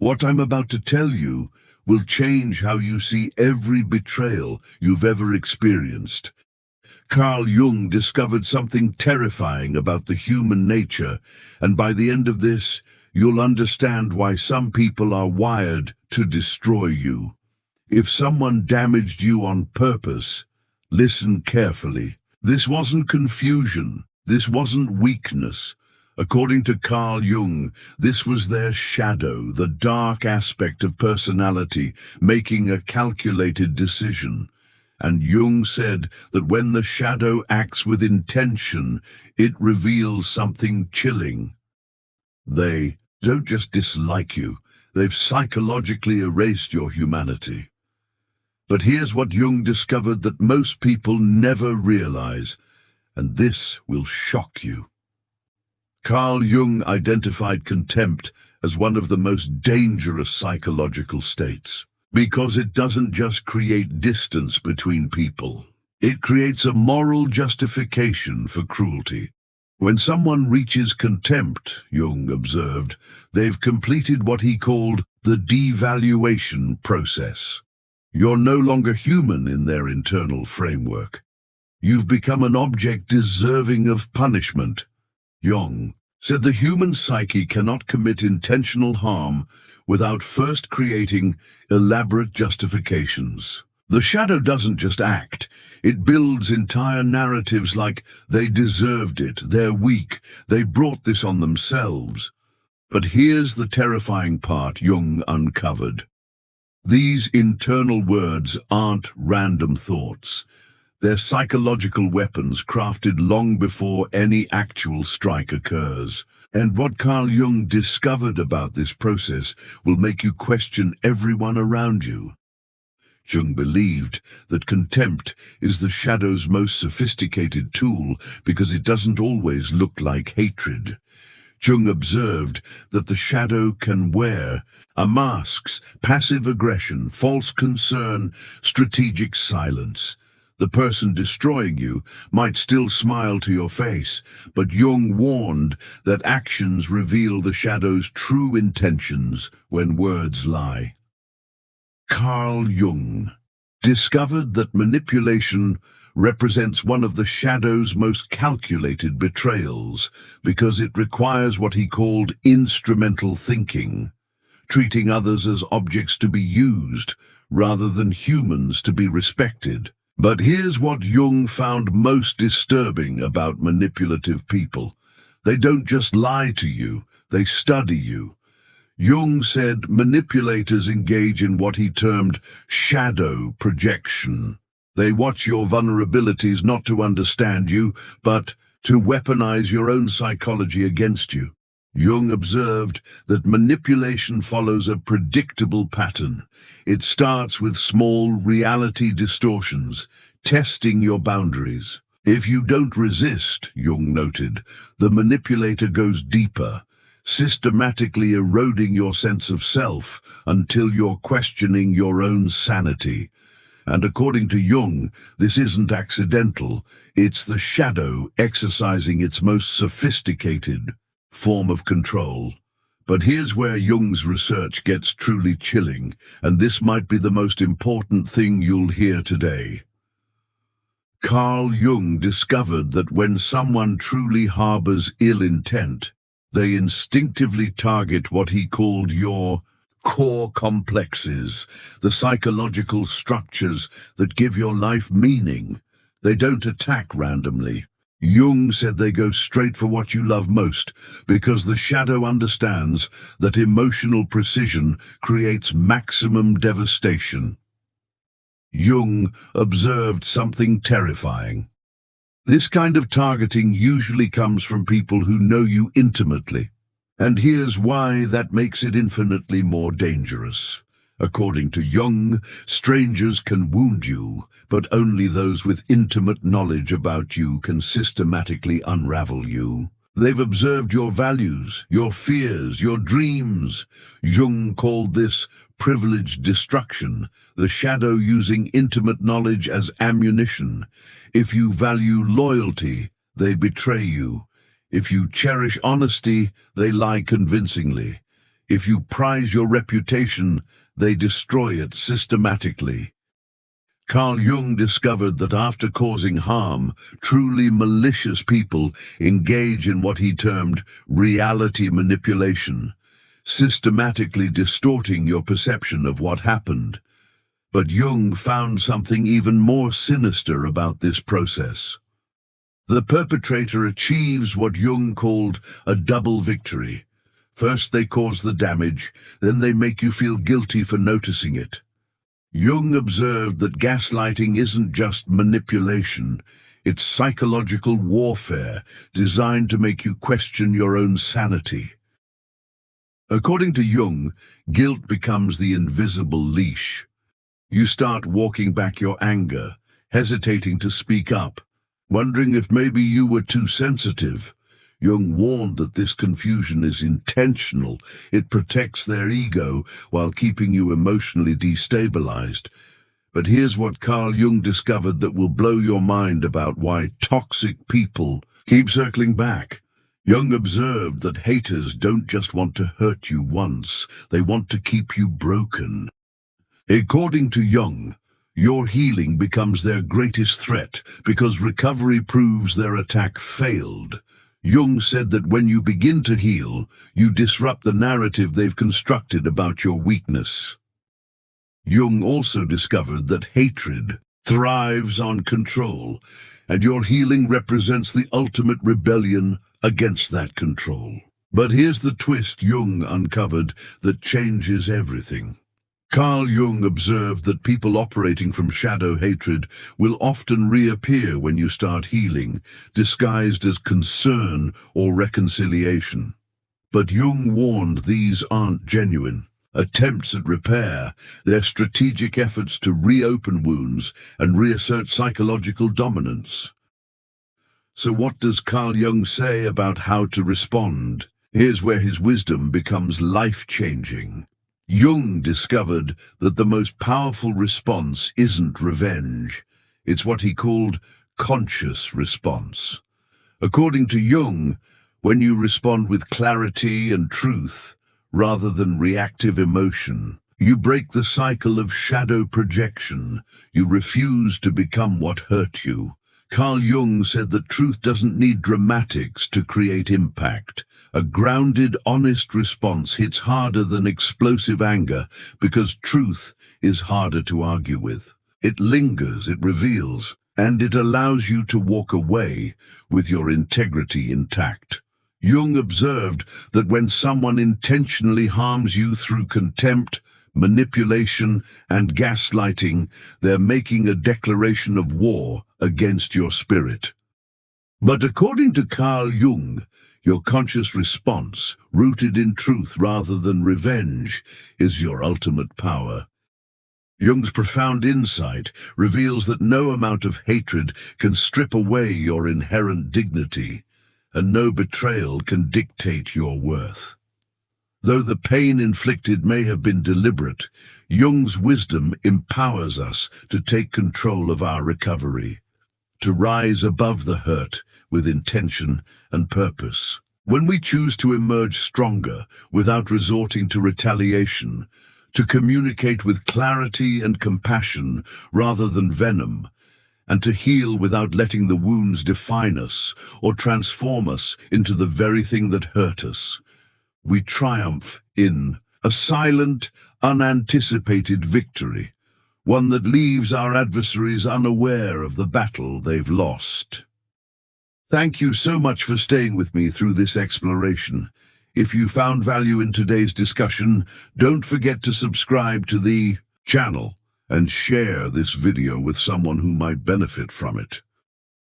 What I'm about to tell you will change how you see every betrayal you've ever experienced. Carl Jung discovered something terrifying about the human nature, and by the end of this, you'll understand why some people are wired to destroy you. If someone damaged you on purpose, listen carefully. This wasn't confusion. This wasn't weakness. According to Carl Jung, this was their shadow, the dark aspect of personality, making a calculated decision. And Jung said that when the shadow acts with intention, it reveals something chilling. They don't just dislike you, they've psychologically erased your humanity. But here's what Jung discovered that most people never realize, and this will shock you. Carl Jung identified contempt as one of the most dangerous psychological states, because it doesn't just create distance between people. It creates a moral justification for cruelty. When someone reaches contempt, Jung observed, they've completed what he called the devaluation process. You're no longer human in their internal framework. You've become an object deserving of punishment. Jung said the human psyche cannot commit intentional harm without first creating elaborate justifications. The shadow doesn't just act, it builds entire narratives like they deserved it, they're weak, they brought this on themselves. But here's the terrifying part Jung uncovered. These internal words aren't random thoughts. They're psychological weapons crafted long before any actual strike occurs. And what Carl Jung discovered about this process will make you question everyone around you. Jung believed that contempt is the shadow's most sophisticated tool because it doesn't always look like hatred. Jung observed that the shadow can wear masks, passive aggression, false concern, strategic silence. The person destroying you might still smile to your face, but Jung warned that actions reveal the shadow's true intentions when words lie. Carl Jung discovered that manipulation represents one of the shadow's most calculated betrayals because it requires what he called instrumental thinking, treating others as objects to be used rather than humans to be respected. But here's what Jung found most disturbing about manipulative people. They don't just lie to you, they study you. Jung said manipulators engage in what he termed shadow projection. They watch your vulnerabilities not to understand you, but to weaponize your own psychology against you. Jung observed that manipulation follows a predictable pattern. It starts with small reality distortions, testing your boundaries. If you don't resist, Jung noted, the manipulator goes deeper, systematically eroding your sense of self until you're questioning your own sanity. And according to Jung, this isn't accidental. It's the shadow exercising its most sophisticated form of control. But here's where Jung's research gets truly chilling, and this might be the most important thing you'll hear today. Carl Jung discovered that when someone truly harbors ill intent, they instinctively target what he called your core complexes, the psychological structures that give your life meaning. They don't attack randomly. Jung said they go straight for what you love most, because the shadow understands that emotional precision creates maximum devastation. Jung observed something terrifying. This kind of targeting usually comes from people who know you intimately. And here's why that makes it infinitely more dangerous. According to Jung, strangers can wound you, but only those with intimate knowledge about you can systematically unravel you. They've observed your values, your fears, your dreams. Jung called this privileged destruction, the shadow using intimate knowledge as ammunition. If you value loyalty, they betray you. If you cherish honesty, they lie convincingly. If you prize your reputation, they destroy it systematically. Carl Jung discovered that after causing harm, truly malicious people engage in what he termed reality manipulation, systematically distorting your perception of what happened. But Jung found something even more sinister about this process. The perpetrator achieves what Jung called a double victory. First they cause the damage, then they make you feel guilty for noticing it. Jung observed that gaslighting isn't just manipulation, it's psychological warfare designed to make you question your own sanity. According to Jung, guilt becomes the invisible leash. You start walking back your anger, hesitating to speak up, wondering if maybe you were too sensitive. Jung warned that this confusion is intentional. It protects their ego while keeping you emotionally destabilized. But here's what Carl Jung discovered that will blow your mind about why toxic people keep circling back. Jung observed that haters don't just want to hurt you once, they want to keep you broken. According to Jung, your healing becomes their greatest threat because recovery proves their attack failed. Jung said that when you begin to heal, you disrupt the narrative they've constructed about your weakness. Jung also discovered that hatred thrives on control, and your healing represents the ultimate rebellion against that control. But here's the twist Jung uncovered that changes everything. Carl Jung observed that people operating from shadow hatred will often reappear when you start healing, disguised as concern or reconciliation. But Jung warned these aren't genuine attempts at repair, they're strategic efforts to reopen wounds and reassert psychological dominance. So what does Carl Jung say about how to respond? Here's where his wisdom becomes life-changing. Jung discovered that the most powerful response isn't revenge. It's what he called conscious response. According to Jung, when you respond with clarity and truth, rather than reactive emotion, you break the cycle of shadow projection. You refuse to become what hurt you. Carl Jung said that truth doesn't need dramatics to create impact. A grounded, honest response hits harder than explosive anger because truth is harder to argue with. It lingers, it reveals, and it allows you to walk away with your integrity intact. Jung observed that when someone intentionally harms you through contempt, manipulation, and gaslighting, they're making a declaration of war against your spirit. But according to Carl Jung, your conscious response, rooted in truth rather than revenge, is your ultimate power. Jung's profound insight reveals that no amount of hatred can strip away your inherent dignity, and no betrayal can dictate your worth. Though the pain inflicted may have been deliberate, Jung's wisdom empowers us to take control of our recovery, to rise above the hurt with intention and purpose. When we choose to emerge stronger without resorting to retaliation, to communicate with clarity and compassion rather than venom, and to heal without letting the wounds define us or transform us into the very thing that hurt us, we triumph in a silent, unanticipated victory, one that leaves our adversaries unaware of the battle they've lost. Thank you so much for staying with me through this exploration. If you found value in today's discussion, don't forget to subscribe to the channel and share this video with someone who might benefit from it.